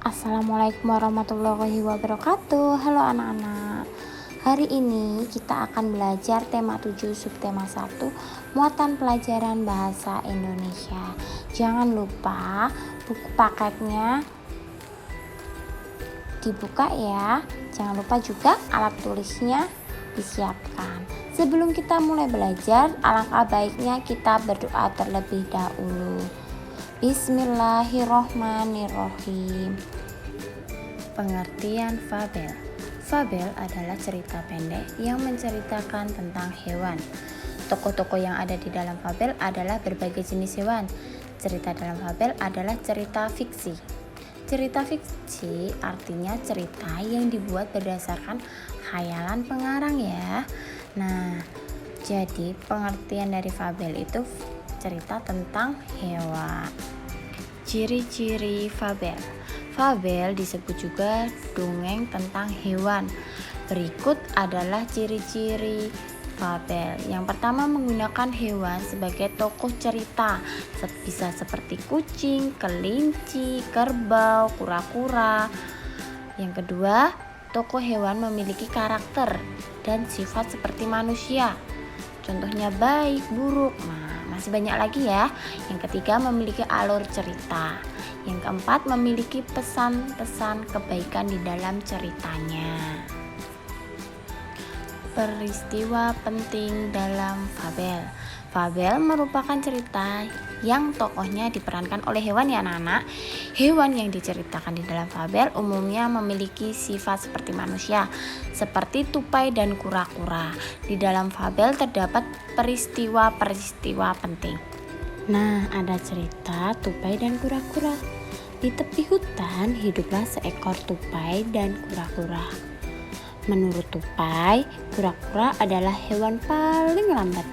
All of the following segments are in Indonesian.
Assalamualaikum warahmatullahi wabarakatuh. Halo anak-anak. Hari ini kita akan belajar tema 7 subtema 1 muatan pelajaran bahasa Indonesia. Jangan lupa buku paketnya dibuka ya. Jangan lupa juga alat tulisnya disiapkan. Sebelum kita mulai belajar, alangkah baiknya kita berdoa terlebih dahulu. Bismillahirrohmanirrohim. Pengertian fabel. Fabel adalah cerita pendek yang menceritakan tentang hewan. Tokoh-tokoh yang ada di dalam fabel adalah berbagai jenis hewan. Cerita dalam fabel adalah cerita fiksi. Cerita fiksi artinya cerita yang dibuat berdasarkan khayalan pengarang ya. Nah, jadi pengertian dari fabel itu cerita tentang hewan. Ciri-ciri fabel. Fabel disebut juga dongeng tentang hewan. Berikut adalah ciri-ciri fabel. Yang pertama, menggunakan hewan sebagai tokoh cerita. Bisa seperti kucing, kelinci, kerbau, kura-kura. Yang kedua, tokoh hewan memiliki karakter dan sifat seperti manusia. Contohnya baik, buruk. Masih banyak lagi ya. Yang ketiga, memiliki alur cerita. Yang keempat, memiliki pesan-pesan kebaikan di dalam ceritanya. Peristiwa penting dalam fabel. Fabel merupakan cerita yang tokohnya diperankan oleh hewan ya anak-anak. Hewan yang diceritakan di dalam fabel umumnya memiliki sifat seperti manusia, seperti tupai dan kura-kura. Di dalam fabel terdapat peristiwa-peristiwa penting. Nah, ada cerita tupai dan kura-kura. Di tepi hutan hiduplah seekor tupai dan kura-kura. Menurut tupai, kura-kura adalah hewan paling lambat.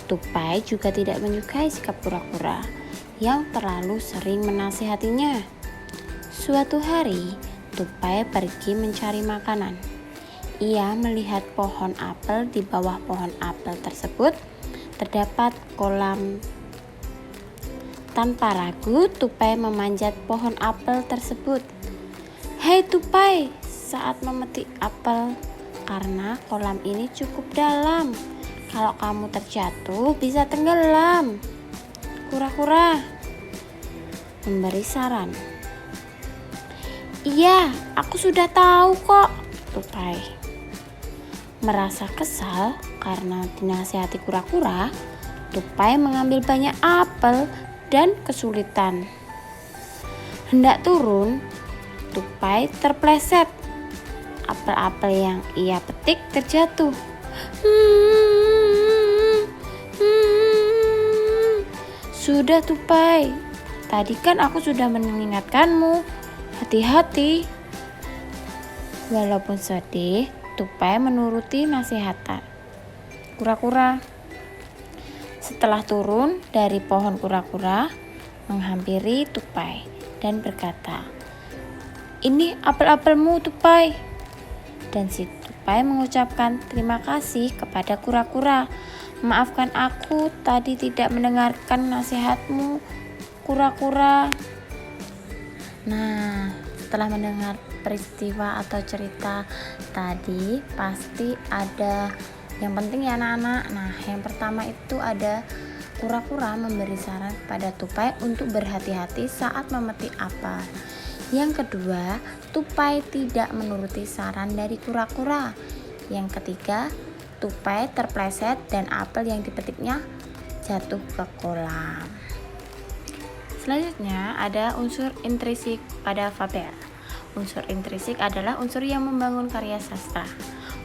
Tupai juga tidak menyukai sikap kura-kura yang terlalu sering menasihatinya. Suatu hari, tupai pergi mencari makanan. Ia melihat pohon apel. Di bawah pohon apel tersebut terdapat kolam. Tanpa ragu, tupai memanjat pohon apel tersebut. "Hei tupai," saat memetik apel, "karena kolam ini cukup dalam. Kalau kamu terjatuh bisa tenggelam." Kura-kura memberi saran. "Iya, aku sudah tahu kok," tupai. Merasa kesal karena dinasihati kura-kura, tupai mengambil banyak apel dan kesulitan. Hendak turun, tupai terpleset. Apel-apel yang ia petik terjatuh. "Sudah tupai, tadi kan aku sudah mengingatkanmu, hati-hati." Walaupun sedih, tupai menuruti nasihat kura-kura. Setelah turun dari pohon, kura-kura menghampiri tupai dan berkata, "Ini apel-apelmu tupai." Dan si tupai mengucapkan terima kasih kepada kura-kura. "Maafkan aku tadi tidak mendengarkan nasihatmu, kura-kura." Nah, setelah mendengar peristiwa atau cerita tadi, pasti ada yang penting ya anak-anak. Nah, yang pertama itu ada kura-kura memberi saran kepada tupai untuk berhati-hati saat memetik apel. Yang kedua, tupai tidak menuruti saran dari kura-kura. Yang ketiga, tupai terpleset dan apel yang dipetiknya jatuh ke kolam. Selanjutnya ada unsur intrinsik pada fabel. Unsur intrinsik adalah unsur yang membangun karya sastra.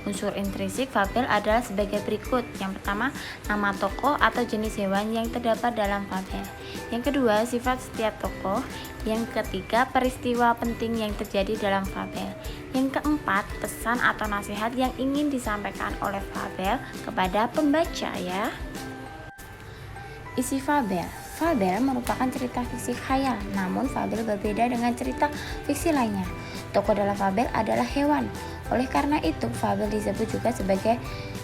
Unsur intrinsik fabel adalah sebagai berikut. Yang pertama, nama tokoh atau jenis hewan yang terdapat dalam fabel. Yang kedua, sifat setiap tokoh. Yang ketiga, peristiwa penting yang terjadi dalam fabel. Yang keempat, pesan atau nasihat yang ingin disampaikan oleh fabel kepada pembaca ya. Isi fabel. Fabel merupakan cerita fiksi khayal, namun fabel berbeda dengan cerita fiksi lainnya. Tokoh dalam fabel adalah hewan. Oleh karena itu, fabel disebut juga sebagai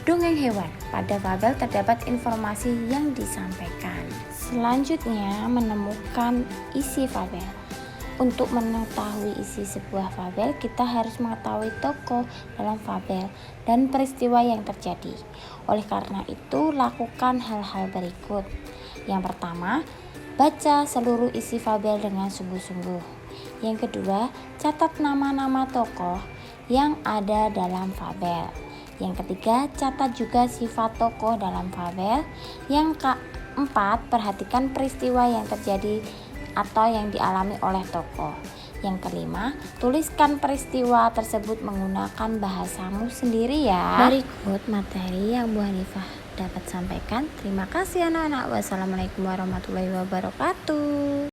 dongeng hewan. Pada fabel terdapat informasi yang disampaikan. Selanjutnya, menemukan isi fabel. Untuk mengetahui isi sebuah fabel, kita harus mengetahui tokoh dalam fabel dan peristiwa yang terjadi. Oleh karena itu, lakukan hal-hal berikut. Yang pertama, baca seluruh isi fabel dengan sungguh-sungguh. Yang kedua, catat nama-nama tokoh yang ada dalam fabel. Yang ketiga, catat juga sifat tokoh dalam fabel. Yang keempat, perhatikan peristiwa yang terjadi atau yang dialami oleh tokoh. Yang kelima, tuliskan peristiwa tersebut menggunakan bahasamu sendiri ya. Berikut materi yang Bu Hanifah dapat sampaikan. Terima kasih anak-anak. Wassalamualaikum warahmatullahi wabarakatuh.